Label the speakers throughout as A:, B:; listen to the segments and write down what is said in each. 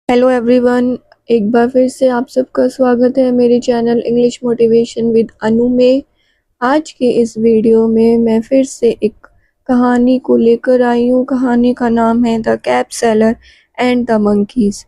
A: Hello everyone. एक बार फिर से आप सबका स्वागत है मेरे चैनल इंग्लिश मोटिवेशन विद अनु में। आज के इस वीडियो में मैं फिर से एक कहानी को लेकर आई हूँ। कहानी का नाम है the cap seller and the monkeys.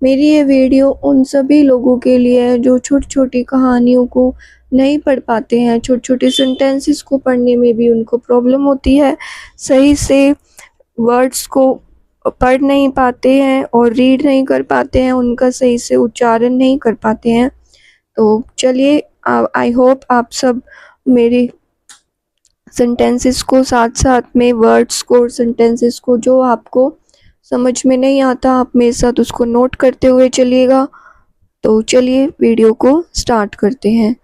A: मेरी ये वीडियो उन सभी लोगों के लिए है जो छोटी छोटी कहानियों को नहीं पढ़ पाते हैं। छोटे छोटे सेंटेंसेस को पढ़ने में भी उनको प्रॉब्लम होती है, सही से वर्ड्स को पढ़ नहीं पाते हैं और रीड नहीं कर पाते हैं, उनका सही से उच्चारण नहीं कर पाते हैं। तो चलिए, आई होप आप सब मेरे सेंटेंसेस को साथ-साथ में वर्ड्स को और सेंटेंसेस को जो आपको समझ में नहीं आता, आप मेरे साथ उसको नोट करते हुए चलिएगा। तो चलिए वीडियो को स्टार्ट करते हैं।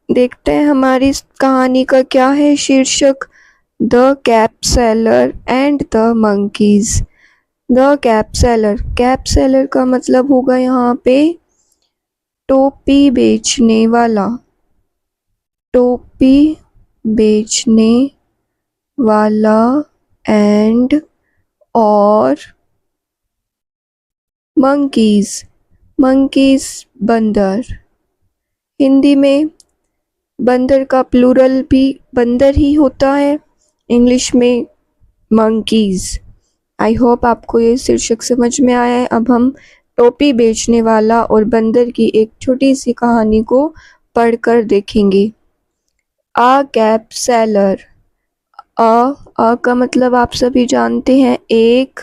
A: देखते हैं हमारी इस कहानी का क्या है शीर्षक। The cap seller and the monkeys. The cap seller का मतलब होगा यहाँ पे टोपी बेचने वाला। टोपी बेचने वाला एंड और मंकीज़ बंदर। हिंदी में बंदर का प्लूरल भी बंदर ही होता है, इंग्लिश में मंकीज़। आई होप आपको ये शीर्षक समझ में आया है। अब हम टोपी बेचने वाला और बंदर की एक छोटी सी कहानी को पढ़कर देखेंगे। आ कैप सेलर। आ का मतलब आप सभी जानते हैं, एक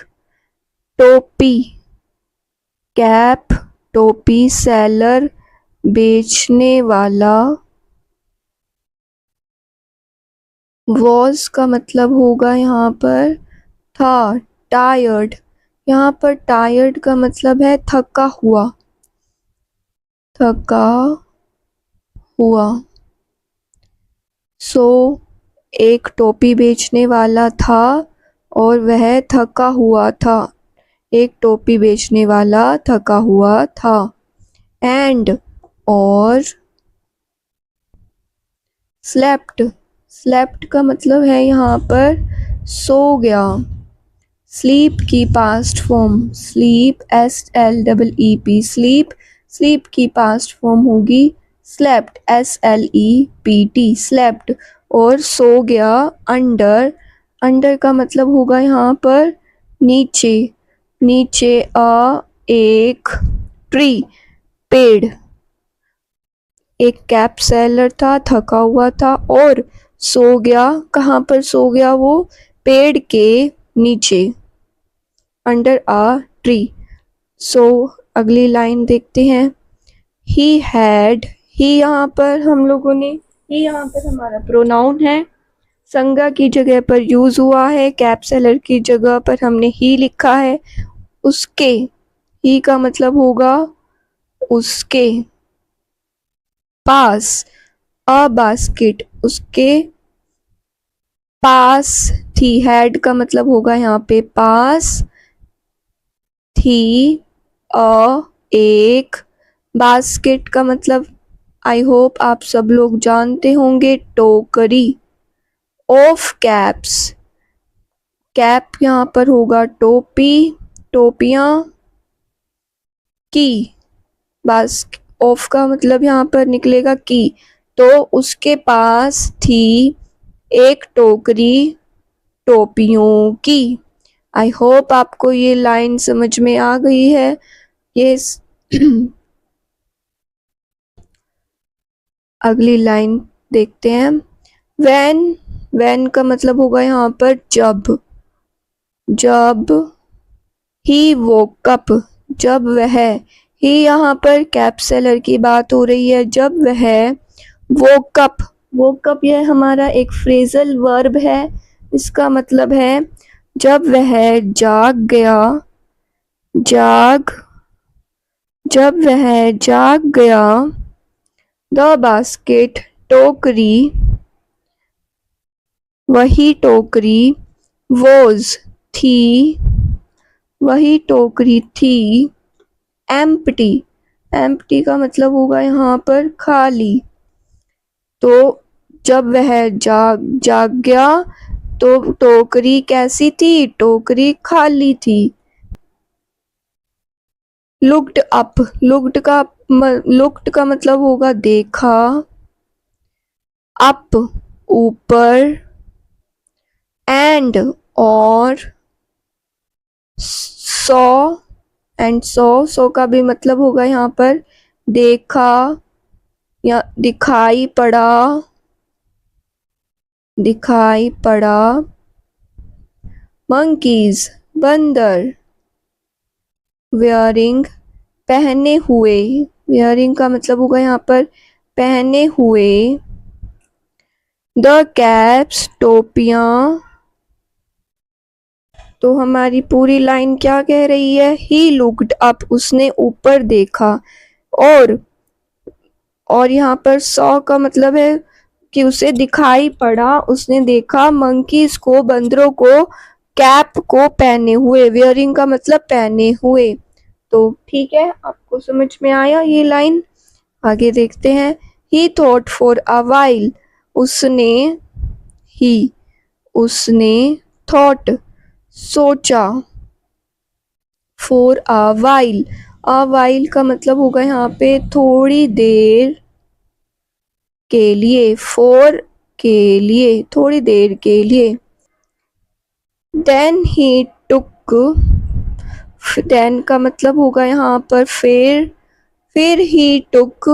A: टोपी। कैप टोपी, सेलर बेचने वाला। वॉज का मतलब होगा यहाँ पर था, टायर्ड। यहाँ पर टायर्ड का मतलब है थका हुआ, थका हुआ। सो एक टोपी बेचने वाला था और वह थका हुआ था। एक टोपी बेचने वाला थका हुआ था। एंड और स्लेप्ट का मतलब है यहाँ पर सो गया। स्लीप की past form, sleep SLEEP, sleep की पास्ट फॉर्म होगी स्लेप्ट, SLEPT, स्लेप्ट। और सो गया अंडर का मतलब होगा यहाँ पर नीचे। एक ट्री, पेड़। एक कैप सेलर था, थका हुआ था और सो गया। कहाँ पर सो गया वो? पेड़ के नीचे, अंडर अ ट्री। सो अगली लाइन देखते हैं। ही यहाँ पर हम लोगों ने, ही यहाँ पर हमारा प्रोनाउन है, संज्ञा की जगह पर यूज हुआ है। कैप सेलर की जगह पर हमने ही लिखा है। उसके, ही का मतलब होगा उसके पास। अ बास्केट, उसके पास थी। हैड का मतलब होगा यहाँ पे पास। थी एक बास्केट का मतलब आई होप आप सब लोग जानते होंगे, टोकरी। ऑफ कैप्स, कैप यहाँ पर होगा टोपी, टोपियाँ। की, बस ऑफ का मतलब यहाँ पर निकलेगा की। तो उसके पास थी एक टोकरी टोपियों की। आई होप आपको ये लाइन समझ में आ गई है। ये अगली लाइन देखते हैं। वैन का मतलब होगा यहाँ पर जब। ही वोक अप, जब वह, ही यहाँ पर कैप सेलर की बात हो रही है। जब वह वोक अप यह हमारा एक फ्रेजल वर्ब है। इसका मतलब है जब वह जाग गया। जब वह जाग गया। द बास्केट, टोकरी, वही टोकरी। वोज, थी, वही टोकरी थी। एम्प्टी का मतलब होगा यहाँ पर खाली। तो जब वह जाग गया तो टोकरी कैसी थी? टोकरी खाली थी। लुक्ड अप, लुक्ड का मतलब होगा देखा, अप ऊपर, एंड और, सॉ एंड सॉ का भी मतलब होगा यहाँ पर देखा या दिखाई पड़ा, दिखाई पड़ा। मंकीज बंदर, वेयरिंग पहने हुए, वेयरिंग का मतलब होगा यहाँ पर पहने हुए। द कैप्स टोपियां, तो हमारी पूरी लाइन क्या कह रही है, ही लुक्ड अप उसने ऊपर देखा, और यहाँ पर सॉ का मतलब है कि उसे दिखाई पड़ा, उसने देखा मंकीज को, बंदरों को, कैप को पहने हुए, वेयरिंग का मतलब पहने हुए। तो ठीक है, आपको समझ में आया ये लाइन। आगे देखते हैं। ही थॉट फॉर अ वाइल, उसने, ही उसने, थॉट सोचा, फॉर अ वाइल का मतलब होगा यहाँ पे थोड़ी देर के लिए, फॉर के लिए, थोड़ी देर के लिए। देन ही टुक, देन का मतलब होगा यहाँ पर फिर ही टुक,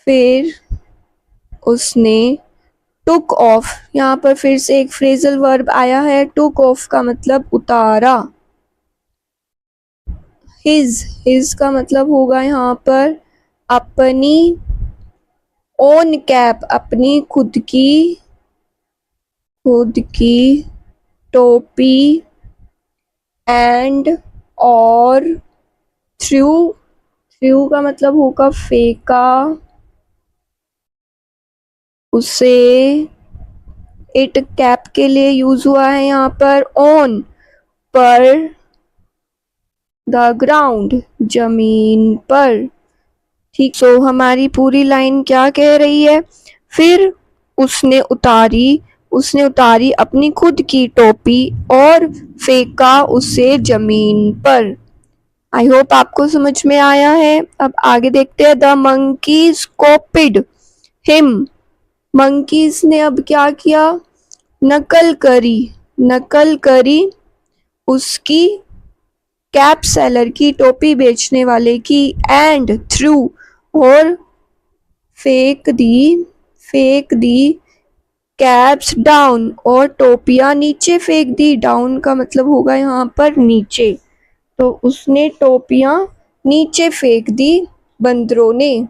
A: फिर उसने, टुक ऑफ, यहाँ पर फिर से एक फ्रेजल वर्ब आया है, टुक ऑफ का मतलब उतारा। हिज का मतलब होगा यहाँ पर अपनी, ओन कैप अपनी खुद की टोपी, एंड और, थ्रू का मतलब होगा फेंका, उसे, इट कैप के लिए यूज हुआ है यहाँ पर, ऑन पर, द ग्राउंड जमीन पर। ठीक, सो हमारी पूरी लाइन क्या कह रही है, फिर उसने उतारी अपनी खुद की टोपी और फेंका उसे जमीन पर। आई होप आपको समझ में आया है। अब आगे देखते हैं। द मंकीज कॉपिड हिम, मंकीज ने अब क्या किया, नकल करी उसकी, कैप सेलर की, टोपी बेचने वाले की, एंड थ्रू और फेंक दी कैप्स डाउन और टोपियां नीचे फेंक दी। डाउन का मतलब होगा यहाँ पर नीचे, तो उसने टोपियां नीचे फेंक दी बंदरों ने,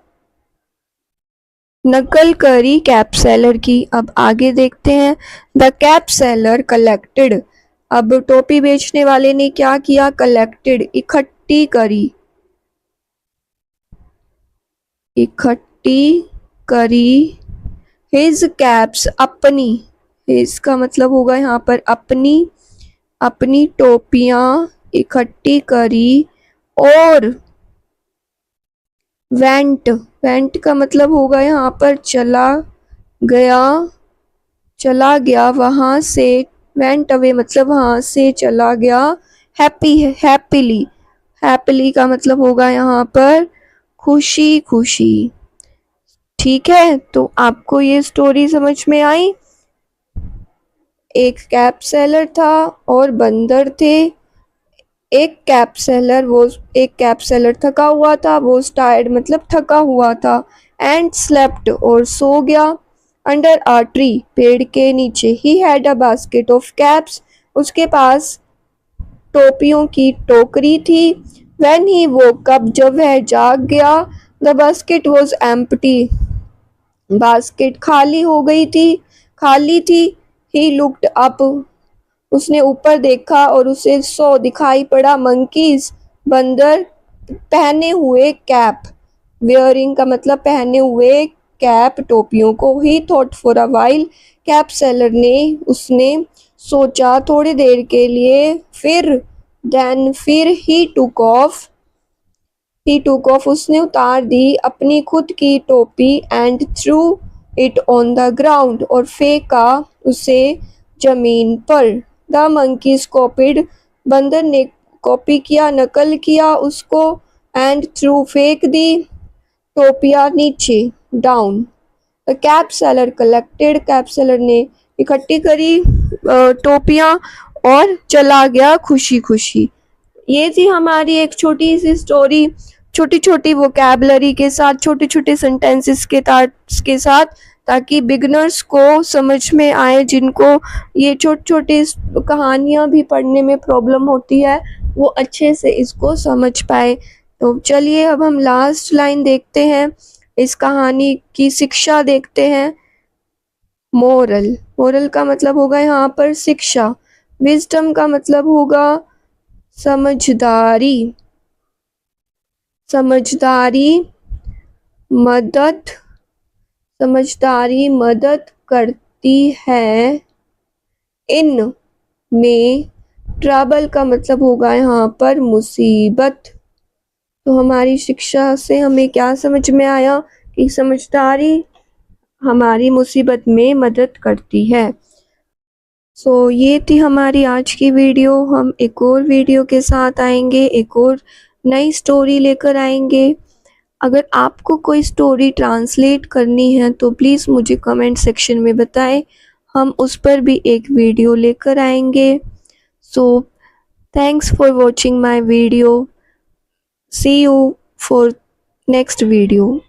A: नकल करी कैप सेलर की। अब आगे देखते हैं। द कैप सेलर कलेक्टेड, अब टोपी बेचने वाले ने क्या किया, कलेक्टेड इकट्ठी करी हिज कैप्स अपनी, हिज का मतलब होगा यहाँ पर अपनी टोपियां इकट्ठी करी, और वेंट का मतलब होगा यहाँ पर चला गया वहां से, वेंट अवे मतलब वहां से चला गया। हैप्पीली का मतलब होगा यहाँ पर खुशी। ठीक है, तो आपको ये स्टोरी समझ में आई। एक कैप सेलर था और बंदर थे। एक कैप सेलर थका हुआ था, वो टायर्ड मतलब थका हुआ था, एंड स्लेप्ट और सो गया, अंडर अ ट्री पेड़ के नीचे। He had a basket of caps, उसके पास टोपियों की टोकरी थी। व्हेन ही वोक अप, जब वह जाग गया, the basket was empty, basket खाली थी। ही लुक्ड अप, उसने ऊपर देखा और उसे सो दिखाई पड़ा मंकीज, बंदर, पहने हुए कैप, वेयरिंग का मतलब पहने हुए कैप, टोपियों को। ही thought for a while, cap seller ने, उसने सोचा थोड़ी देर के लिए, फिर ही टुक ऑफ उसने उतार दी अपनी खुद की टोपी, and through it on the ground और फेंका उसे जमीन पर। द मंकीज कॉपिड, बंदर ने कॉपी किया, नकल किया उसको, एंड थ्रू फेंक दी टोपियाँ नीचे, down. The cap seller collected, cap seller ने इकट्ठी करी टोपियाँ और चला गया खुशी खुशी। ये थी हमारी एक छोटी सी स्टोरी, छोटी छोटी वोकैबलरी के साथ, छोटे छोटे सेंटेंसेस के साथ, ताकि बिगनर्स को समझ में आए, जिनको ये छोटे छोटे कहानियाँ भी पढ़ने में प्रॉब्लम होती है, वो अच्छे से इसको समझ पाए। तो चलिए अब हम लास्ट लाइन देखते हैं, इस कहानी की शिक्षा देखते हैं। मोरल, मोरल का मतलब होगा यहाँ पर शिक्षा। विजडम का मतलब होगा समझदारी। समझदारी मदद करती है इन में। ट्रबल का मतलब होगा यहाँ पर मुसीबत। तो हमारी शिक्षा से हमें क्या समझ में आया कि समझदारी हमारी मुसीबत में मदद करती है। सो ये थी हमारी आज की वीडियो। हम एक और वीडियो के साथ आएंगे, एक और नई स्टोरी लेकर आएंगे। अगर आपको कोई स्टोरी ट्रांसलेट करनी है तो प्लीज़ मुझे कमेंट सेक्शन में बताएं, हम उस पर भी एक वीडियो लेकर आएंगे। So thanks for watching my video. See you for next video.